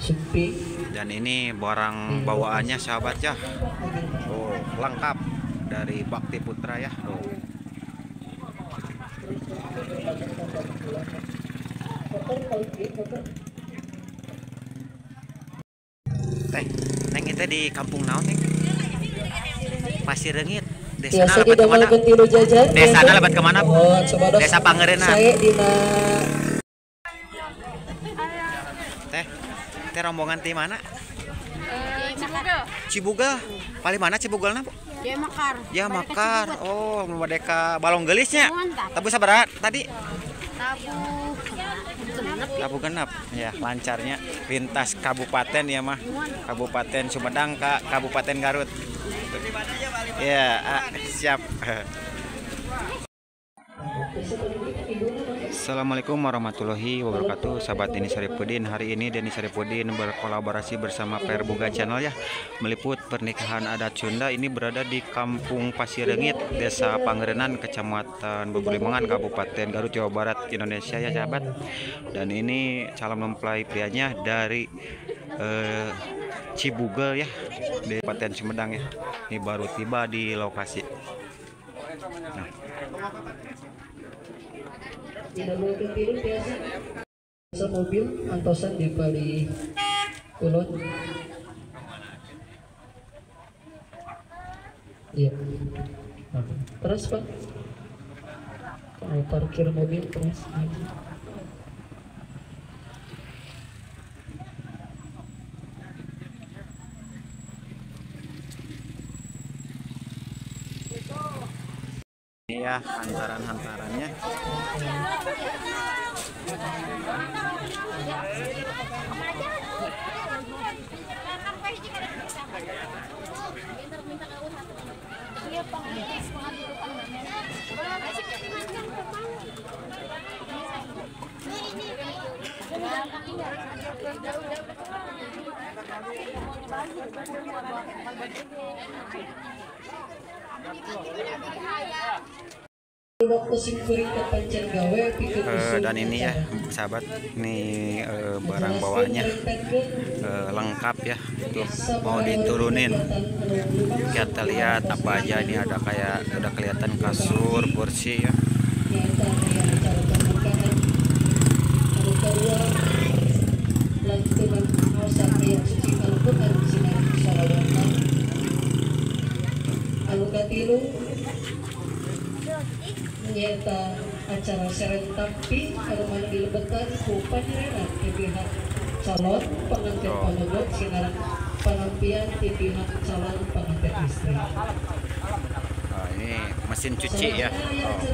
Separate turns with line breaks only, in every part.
sepi.
Dan ini barang bawaannya sahabat ya. Oh, lengkap dari Bakti Putra ya. Oh. Teh, neng itu di kampung naon neng? Pasir Rengit. Desa
Biasa di
lebat
damel
kemana?
gentilu jajan.
Desa lebat kemana bu?
Oh, coba dong.
Desa Pangerena.
Saya di
Teh, teh rombongan di mana?
Cibugal.
Cibugal. Paling mana Cibugalna bu?
Dia Makar.
Ya Makar. Oh, Merdeka Balong Gelisnya.
Mantap.
Tabu sabarat tadi?
Tabu genep.
Genep. Ya, lancarnya lintas kabupaten ya mah. Kabupaten Sumedang ke Kabupaten Garut. Ya, siap. Assalamualaikum warahmatullahi wabarakatuh. Sahabat Denny Saripudin, hari ini Denny Saripudin berkolaborasi bersama Perbuga Channel ya, meliput pernikahan adat Sunda. Ini berada di Kampung Pasir Rengit, Desa Pangerenan, Kecamatan Bubulimangan, Kabupaten Garut, Jawa Barat, Indonesia ya sahabat. Dan ini calon mempelai prianya dari Cibugal ya, di Kabupaten Sumedang ya. Ini baru tiba di lokasi. Nah,
tidak mau ketiru biasa. Mobil antosan di Bali Kulon. Iya. Terus Pak, parkir mobil terus.
ini ya hantarannya. Dan ini ya sahabat, ini barang bawaannya lengkap ya, tuh mau diturunin. Kita lihat apa aja, ini ada kayak udah kelihatan kasur, kursi ya.
Nyata acara serentapi karena dilebetkan ku panyerenan di pihak calon pengantin panogot sinaran penampian di pihak calon pengantin istri.
Ini mesin cuci ya,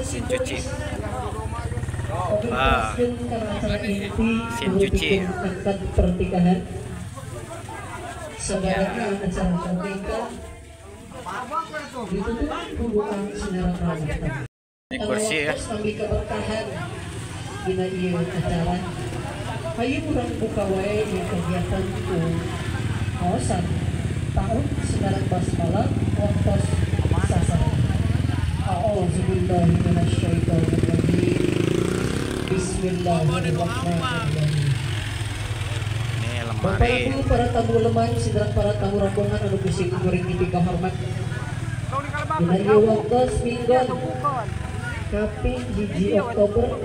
mesin cuci. Mesin cuci.
Angkat pernikahan. Sebenarnya acara pernikahan ditutup pembukaan sinaran ramatan.
Ini kursi ya.
Sambil keberkahan dina ieu acara. Hayu urang buka wae di kegiatan ku kawasan tahun sinaran basmalah waktos sasaran. A'udzubillahi minasyaitonirrajim. Bismillahirrahmanirrahim.
Ini
Bapak
lemari.
Ibu para tamu lemah, sidang para tamu rombongan anu geus kuring dipika hormat. Dina ieu waktos minggon Kaping 1 Oktober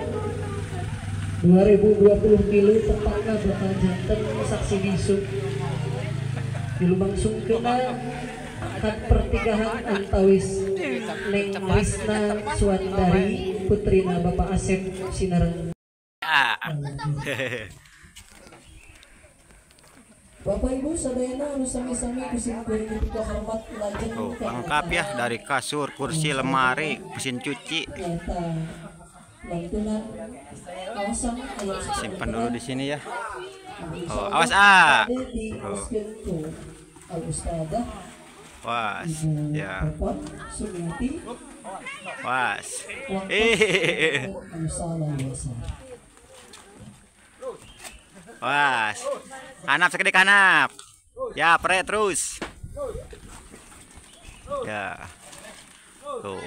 2020 tepatnya bakal janten saksi bisu di lubang sungkeuna akad pertikahan antawis Neng Lisna Suandari putrina Bapak Asep Sinareng. Bapak Ibu sadayana anu sami-sami kusim kuring dipika hormat lajeng
Lengkap ya, dari kasur, kursi, lemari, mesin cuci. Simpan dulu di sini ya. Oh, awas ah. Was, ya. Was. Was. Hanap segede kanap. Ya, pre terus. Ya. Tuh.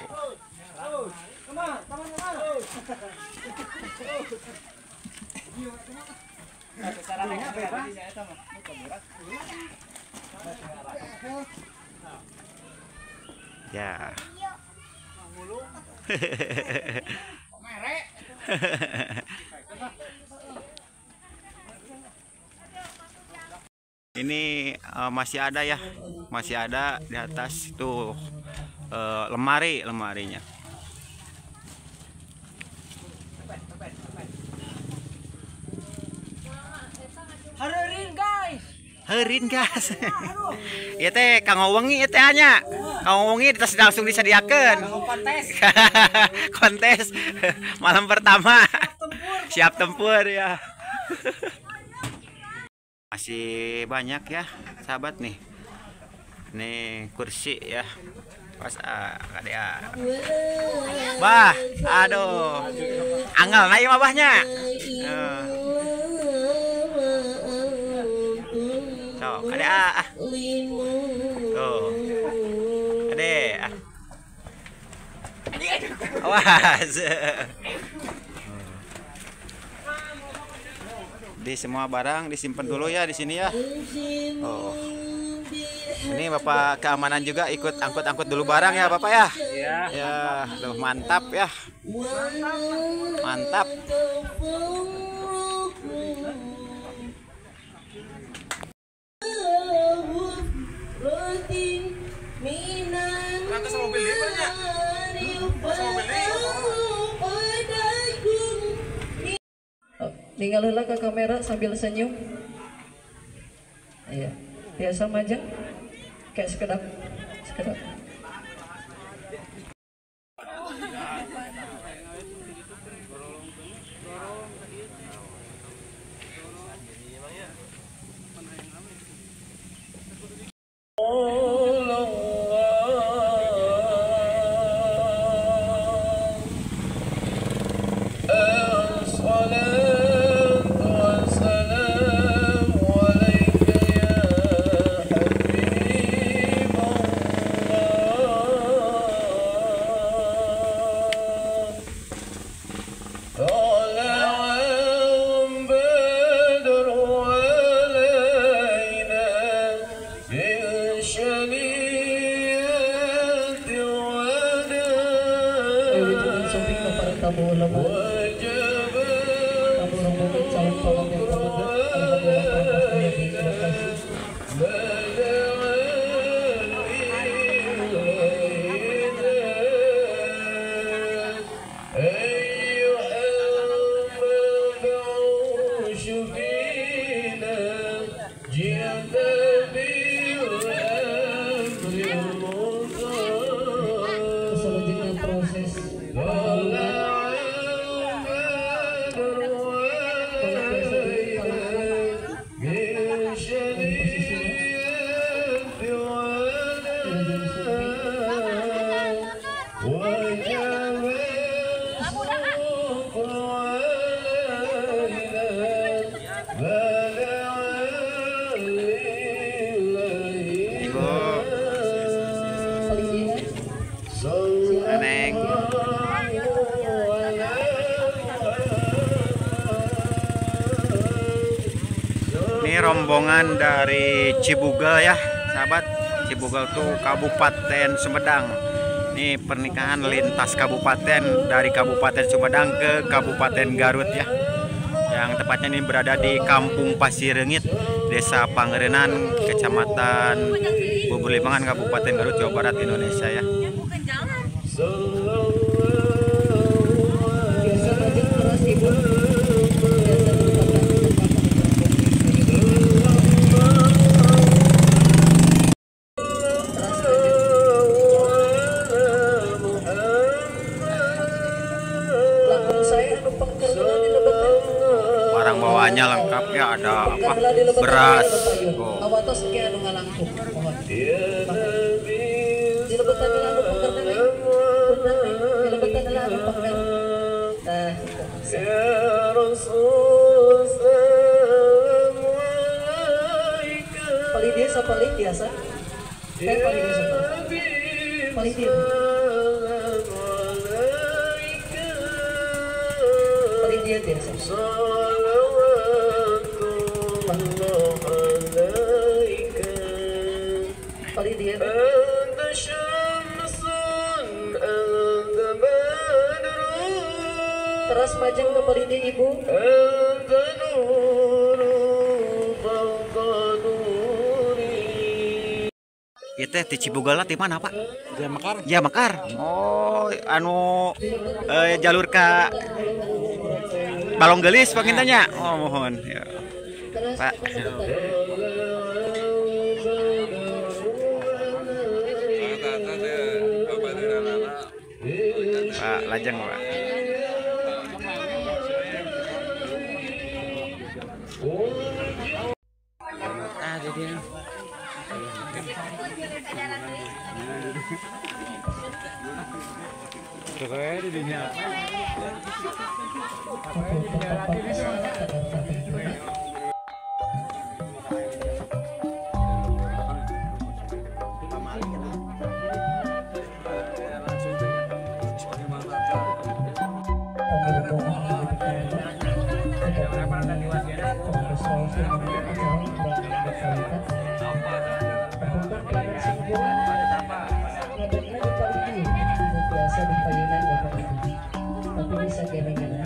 Ya. Ini masih ada ya, masih ada di atas tuh lemarinya. Heureun guys. Ieu teh Kang Wengi teh nya. Kang Wengi langsung disediakeun. Kontes malam pertama. Siap tempur ya. Masih banyak ya sahabat nih. Nih kursi ya. Pas kadea. Bah, aduh. Anggal na ieu mah bahnya. Tuh, kadea. Tuh. Kadea. Awas. Di semua barang disimpan dulu ya di sini ya. Oh. Ini Bapak keamanan juga ikut angkut-angkut dulu barang ya Bapak ya. Iya. Ya, tuh mantap ya. Mantap.
Tinggal heula ke kamera sambil senyum. Iya, biasa majeng. Kayak sekedap. Selanjutnya proses
rombongan dari Cibugal ya sahabat. Cibugal tuh Kabupaten Sumedang. Ini pernikahan lintas kabupaten dari Kabupaten Sumedang ke Kabupaten Garut ya. Yang tepatnya ini berada di Kampung Pasirengit, Desa Pangerenan, Kecamatan Bubur Limangan, Kabupaten Garut, Jawa Barat, Indonesia ya. Barang bawaannya lengkap ya, ada apa? Beras.
Paling biasa, paling biasa. Kayak paling biasa. Paling biasa. Paling dia biasa. lajeng kembali di ibu.
Ieu teh ti Cibugala ti mana, Pak?
Jamakar.
Jamakar. Oh, anu jalur ka Balong Gelis pangintanya. Oh, mohon. Ya. Pak. Pak, lajeng, Pak. Jadi
biasa di payunan tapi bisa geneng-geneng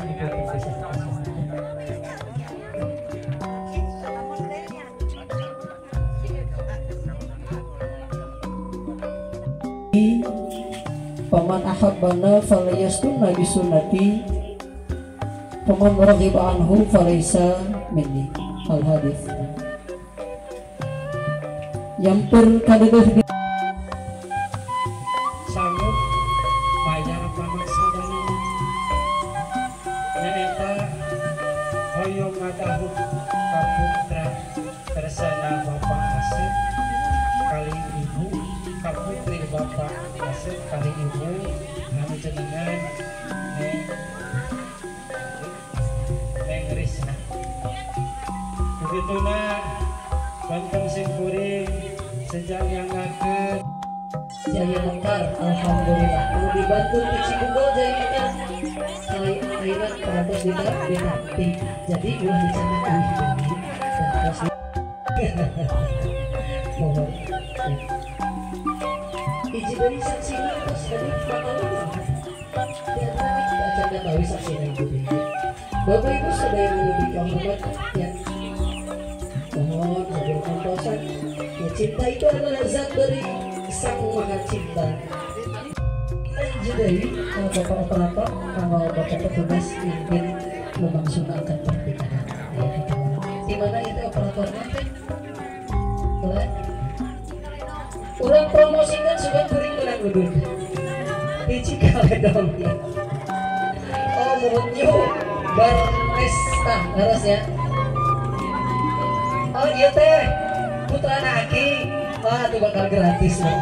paman ahabbana falayastunna bisunnati paman raghiba anhu falaysa minni. Al hadis yang perkadeuh
Sanggup bayar pamaksadana nyaneta hoyong ngadahuk kaputra tersana bapak Asep kali ibu kaputri bapak Asep kali ibu kami jenengan Neng Risna begituna Banteng Simpuring sejak yang ngakeun
Jaya Mekar, alhamdulillah. Perlu dibantu di Cibugol Jaya Mekar. Kali akhirnya terdapat di Tapi. Jadi ulah dicana mohon. Iji dari saksinya terus tadi pengalaman. Dan kami tidak akan tahu saksinya itu. Bapak Ibu saudara yang lebih hormat ya. Mohon sambil kontosan. Ya, cinta itu adalah zat dari Sang Maha Cinta. Jadi bapak operator, kalau bapak petugas ingin memangsungkan pernikahan, di mana itu operatornya? Boleh? Urang promosikan sudah kuring menang udun. Hiji kali dong ya. Oh mohon yuk bar pesta harus ya. Oh iya teh putra Naki. Wah, itu bakal gratis loh.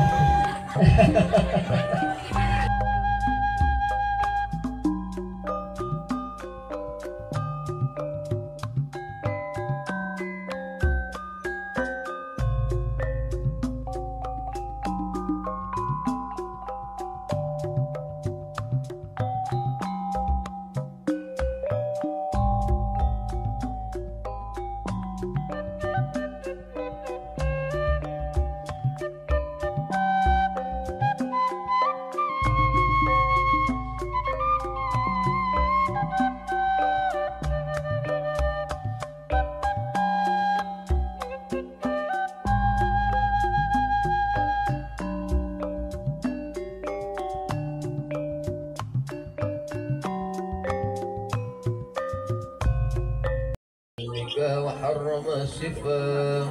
وحرم الشفاء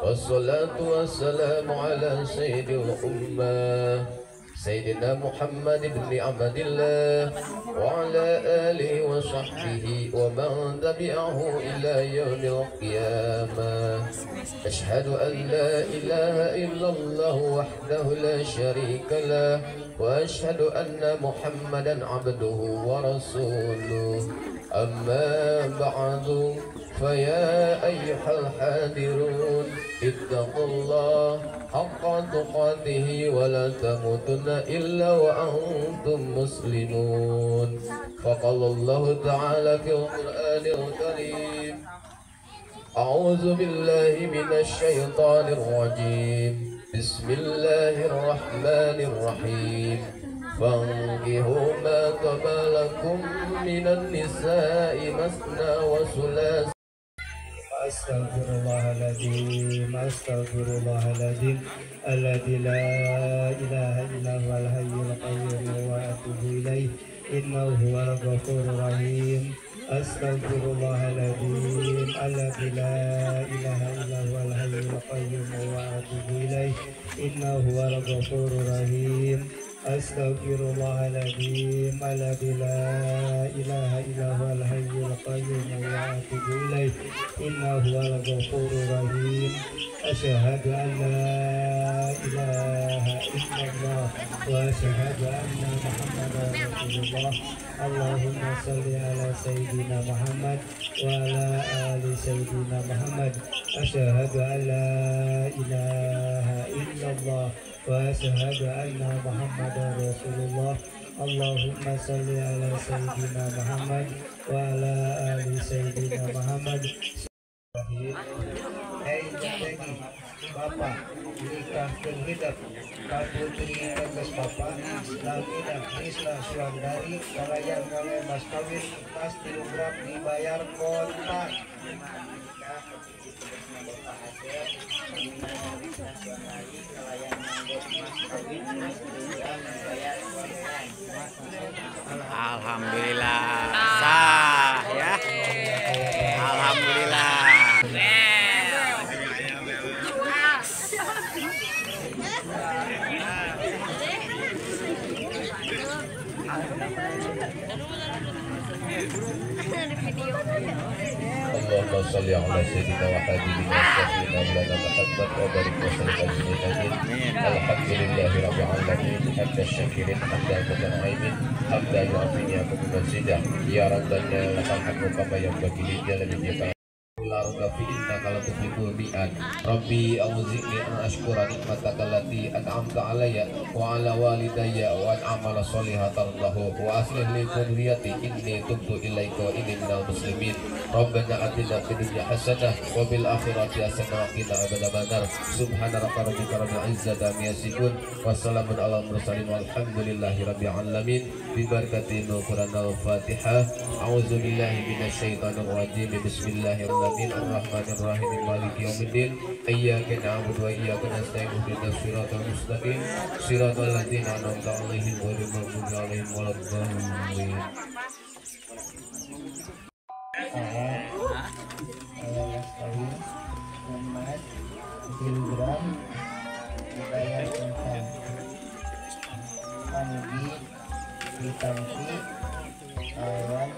والصلاة والسلام على سيد الأمة سيدنا محمد بن عبد الله وعلى آله وصحبه ومن تبعه إلى يوم القيامة أشهد أن لا إله إلا الله وحده لا شريك له وأشهد أن محمدا عبده ورسوله أما بعد فيا أيها الحاضرون اتقوا الله حق تقاته ولا تموتن إلا وأنتم مسلمون فقال الله تعالى في القرآن الكريم أعوذ بالله من الشيطان الرجيم بسم الله الرحمن الرحيم فانكحوا ما طاب لكم من النساء مثنى وثلاث.
Astagfirullahaladzim, astagfirullahaladzim, alladzi la ilaha illa huwal hayyul qayyum wa atubu ilaih, innahu huwal ghafurur rahim. Astagfirullahaladzim, alladzi la ilaha illa huwal hayyul qayyum wa atubu ilaih, innahu huwal ghafurur rahim. Astagfirullahaladzim, alladzi la ilaha illa huwal hayyul qayyum wa atubu ilaih, innahu huwal ghafurur rahim. Asyhadu an la ilaha illallah wa asyhadu anna Muhammadar Rasulullah. Allahumma shalli ala sayyidina Muhammad wa ala ali sayyidina Muhammad. Asyhadu an la ilaha illallah wa asyhadu anna Muhammadar Rasulullah. Allahumma shalli ala sayyidina Muhammad wa ala ali sayyidina Muhammad. Hei lagi Bapak nikahkeun hidup ka putri tegas Bapak Laminah Risla Suandari kalayan ngale mas kawin mas 3 gram dibayar kontak.
Alhamdulillah sah ya. Alhamdulillah.
Allahumma shalli ala sayyidina wa habibina sayyidina Maulana Muhammad wa barik wa sallim ajma'in. Alhamdulillahi rabbil alamin. Hamdan syakirin hamdan mutanaimin hamdan yu'afiniyakum bimazidah ya rabbana lakal hamdu kama yanbaghi li jalali wajhika. Rabbi innaka latuhibbul mi'ad. Rabbi auzi'ni an ashkura nikmataka allati an'amta alayya wa ala walidayya wa an a'mala sholihatan lahu wa aslih li dhurriyyati inni tubtu ilaika wa inni minal muslimin. Rabbana atina fid dunya hasanah wa bil akhirati hasanah wa qina adzabannar. Subhana rabbika rabbil izzati amma yasifun wa salamun alal mursalin walhamdulillahi rabbil alamin. Bi barakati Al-Qur'an al-Fatihah. A'udzu billahi minasyaitonir rajim. Bismillahirrahmanirrahim. Ar-Rahmanir-Rahim. Maliki yaumiddin. Iyyaka na'budu wa iyyaka nasta'in. Ihdinas siratal mustaqim. Siratal ladzina an'amta 'alaihim ghairil maghdubi 'alaihim waladdallin.
Saya mas kawin emas 3 gram dibayar kontan. Panggi ditampi awan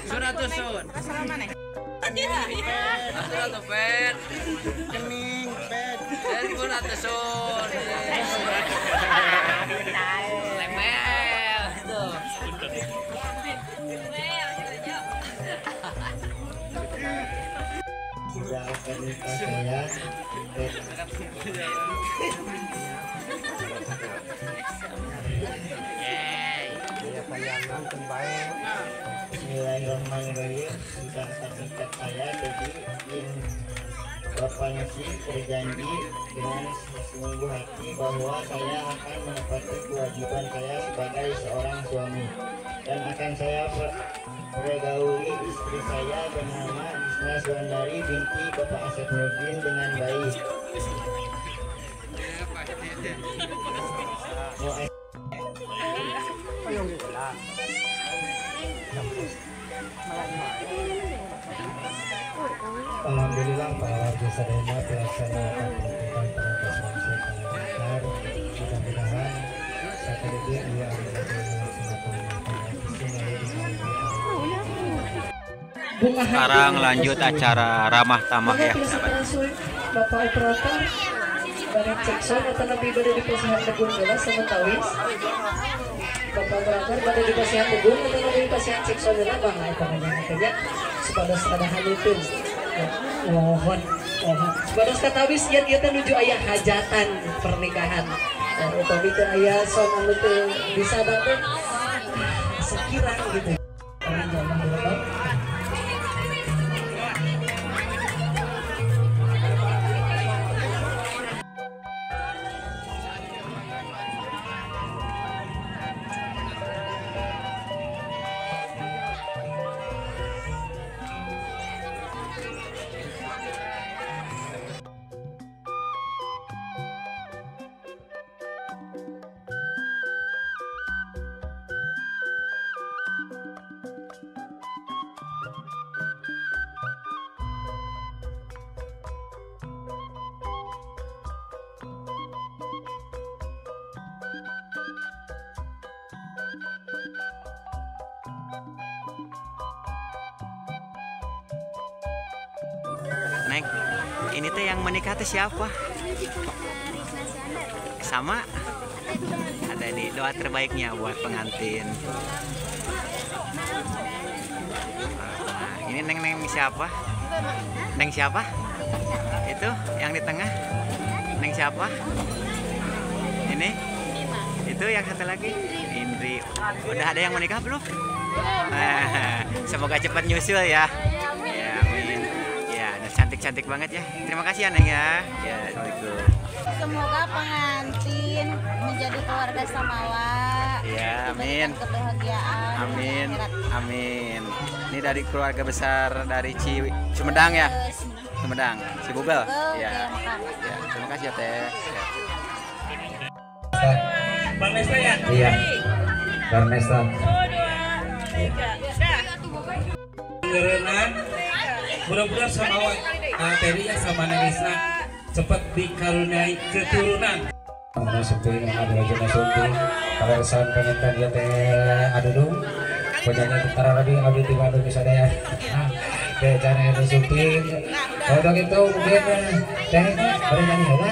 Surat tusun. Masalah mana? Surat pet. Kening pet. Dari surat tusun. Lemel. Tuh.
sudah akan nikah saya. Bayangan terbaik. Bismillahirrahmanirrahim. Sudah terikat saya jadi Bapak sih berjanji dengan sungguh hati bahwa saya akan menepati kewajiban saya sebagai seorang suami dan akan saya pergauli istri saya bernama Risla Suandari binti Bapak Asyafuddin dengan baik. Alhamdulillah para warga Sadema melaksanakan pendidikan perangkat bangsa yang lancar. Mudah-mudahan satu dia
Sekarang lanjut acara ramah tamah ya.
Bapak operator barang cekson atau lebih pada di pasihan Tegung jelas sama tawis. Bapak operator pada di pasihan Tegung atau lebih di pasihan cekson jelas bang. Itu namanya kerja supaya sadahan itu. Mohon Baros katawis yen ieu teh nuju aya hajatan pernikahan. Utawi teu aya son anu teu disada teh sekirang gitu. Orang jangan dulu.
Neng, ini teh yang menikah teh siapa? Sama? Ada di doa terbaiknya buat pengantin. Nah, ini neng siapa? Neng siapa? Itu yang di tengah? Neng siapa? Ini? Itu yang satu lagi? Indri. Udah ada yang menikah belum? Semoga cepat nyusul ya. Ya, amin. Ya, cantik-cantik banget ya. Terima kasih ya Neng ya. Ya, assalamualaikum.
Semoga pengantin menjadi keluarga samawa.
Ya, amin.
Kebahagiaan.
Amin. Amin. Ini dari keluarga besar dari Sumedang ya. Sumedang, Cibubel. Ya. Ya, terima kasih ya Teh. Ya.
Barnesta ya? Iya. Barnesta. Ngerenan, mudah-mudahan sama Teri ya sama Nerisna cepat dikaruniai keturunan. Mana sepi mana belajar sunting, kalau san pengen dia teh adudung, penyanyi tentara lagi abdi di Bandung misalnya. Teh jangan ada sunting. Kalau gitu mungkin teh ada nyanyi ya?